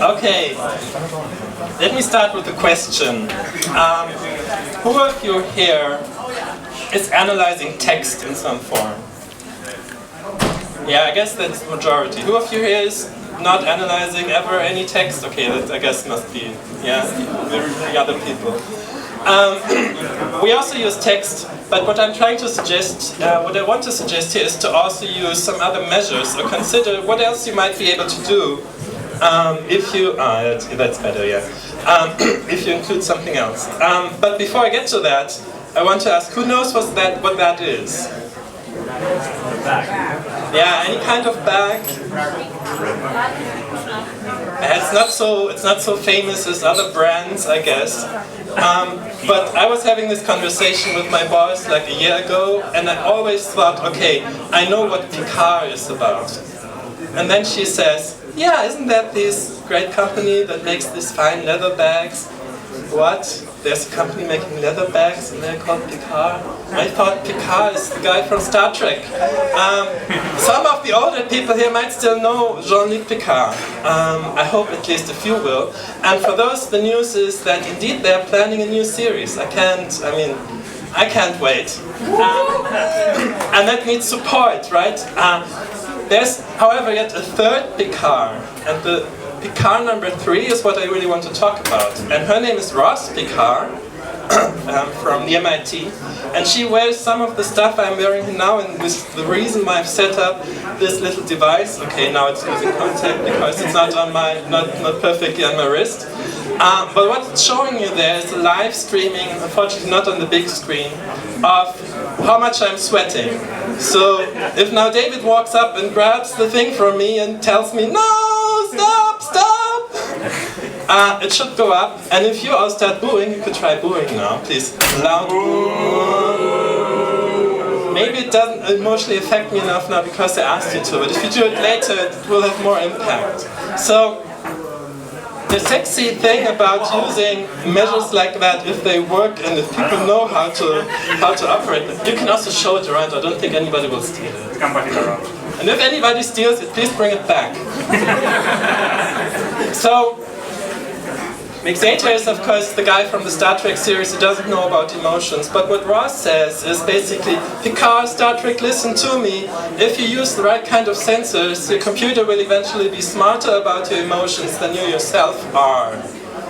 Okay, let me start with a question. Who of you here is analyzing text in some form? Yeah, I guess that's the majority. Who of you here is not analyzing ever any text? Okay, that I guess must be, yeah, the other people. We also use text, but what I'm trying to suggest, what I want to suggest here is to also use some other measures or consider what else you might be able to do if you, that's better, yeah, if you include something else. But before I get to that, I want to ask, who knows what that is? Yeah, any kind of bag. It's not so famous as other brands, I guess. But I was having this conversation with my boss like a year ago, and I always thought, okay, I know what Küster is about. And then she says, yeah, isn't that this great company that makes these fine leather bags? What? There's a company making leather bags and they're called Küster? I thought Küster is the guy from Star Trek. Some of the older people here might still know Jean-Luc Picard. I hope at least a few will. And for those, the news is that indeed they're planning a new series. I can't wait. And that needs support, right? There's, however, yet a third Picard. And the Picard number 3 is what I really want to talk about. And her name is Ross Picard, from the MIT. And she wears some of the stuff I'm wearing now, and this is the reason why I've set up this little device. Okay, now it's losing contact because it's not on my, not perfectly on my wrist. But what it's showing you there is a live streaming, unfortunately not on the big screen, of how much I'm sweating. So if now David walks up and grabs the thing from me and tells me, no, stop! It should go up, and if you all start booing, you could try booing now, please. Loud boo. Maybe it doesn't emotionally affect me enough now because I asked you to, but if you do it later, it will have more impact. So, the sexy thing about using measures like that, if they work and if people know how to operate them, you can also show it around. I don't think anybody will steal it. And if anybody steals it, please bring it back. So, Xavier is of course the guy from the Star Trek series who doesn't know about emotions, but what Ross says is basically, Picard, Star Trek, listen to me. If you use the right kind of sensors, your computer will eventually be smarter about your emotions than you yourself are.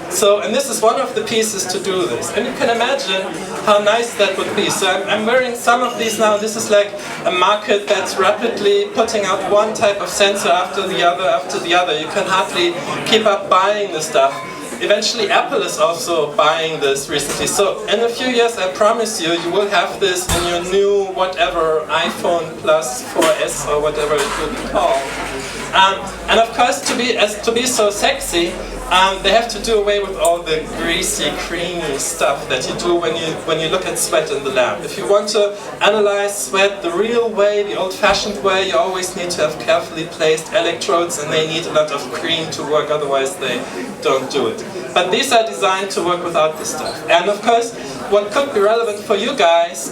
So, and this is one of the pieces to do this. And you can imagine how nice that would be. So I'm wearing some of these now. This is like a market that's rapidly putting out one type of sensor after the other, after the other. You can hardly keep up buying the stuff. Eventually Apple is also buying this recently. So in a few years, I promise you, you will have this in your new whatever iPhone Plus 4S or whatever it will be called. And of course, to be so sexy, they have to do away with all the greasy, creamy stuff that you do when you look at sweat in the lab. If you want to analyze sweat the real way, the old-fashioned way, you always need to have carefully placed electrodes, and they need a lot of cream to work, otherwise they don't do it. But these are designed to work without this stuff. And of course, what could be relevant for you guys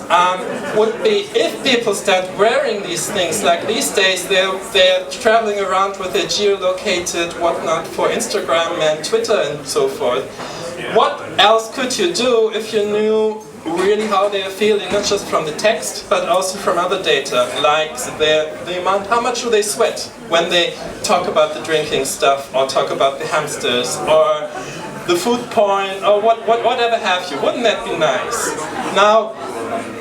would be if people start wearing these things, like these days they're traveling around with their geolocated whatnot for Instagram and Twitter and so forth. What else could you do if you knew really how they are feeling, not just from the text, but also from other data, like the amount, how much do they sweat when they talk about the drinking stuff, or talk about the hamsters, or the food porn, or whatever have you. Wouldn't that be nice? Now,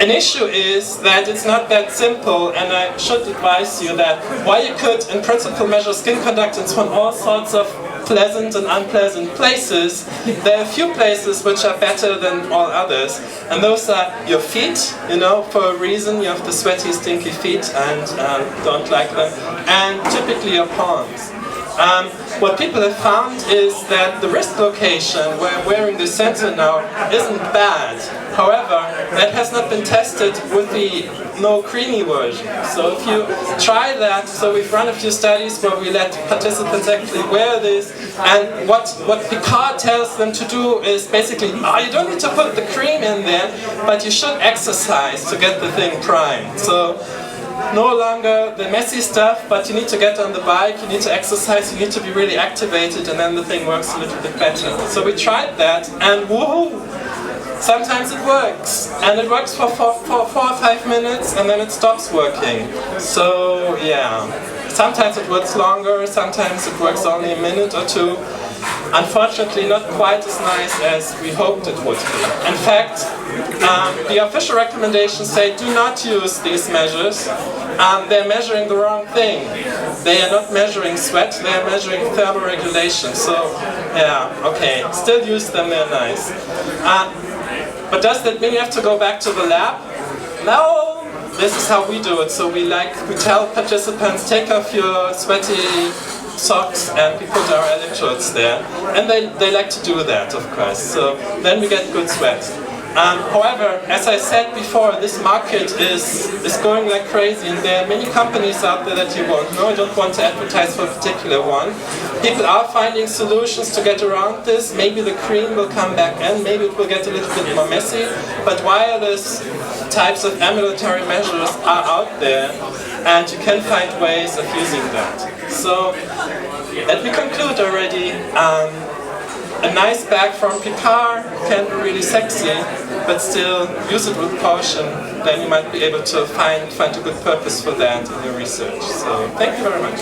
an issue is that it's not that simple, and I should advise you that while you could in principle measure skin conductance from all sorts of pleasant and unpleasant places, there are a few places which are better than all others, and those are your feet, you know, for a reason. You have the sweaty, stinky feet and don't like them, and typically your palms. What people have found is that the wrist location where I'm wearing the sensor now isn't bad. However, that has not been tested with the no creamy version. So if you try that, so we've run a few studies where we let participants actually wear this, and what Picard tells them to do is basically, you don't need to put the cream in there, but you should exercise to get the thing primed. So no longer the messy stuff, but you need to get on the bike, you need to exercise, you need to be really activated, and then the thing works a little bit better. So we tried that, and woohoo! Sometimes it works, and it works for 4 or 5 minutes, and then it stops working. So yeah, sometimes it works longer, sometimes it works only a minute or two. Unfortunately, not quite as nice as we hoped it would be. In fact, the official recommendations say do not use these measures. They're measuring the wrong thing. They are not measuring sweat, they are measuring thermoregulation. So, yeah, okay, still use them, they're nice. But does that mean you have to go back to the lab? No! This is how we do it. So we tell participants, take off your sweaty socks and we put our electrodes there. And they like to do that, of course. So then we get good sweat. However, as I said before, this market is going like crazy, and there are many companies out there that you won't know. I don't want to advertise for a particular one. People are finding solutions to get around this. Maybe the cream will come back in, maybe it will get a little bit more messy, but wireless types of ambulatory measures are out there, and you can find ways of using that. So, let me conclude already. A nice bag from Picard can be really sexy, but still use it with caution. Then you might be able to find a good purpose for that in your research. So thank you very much.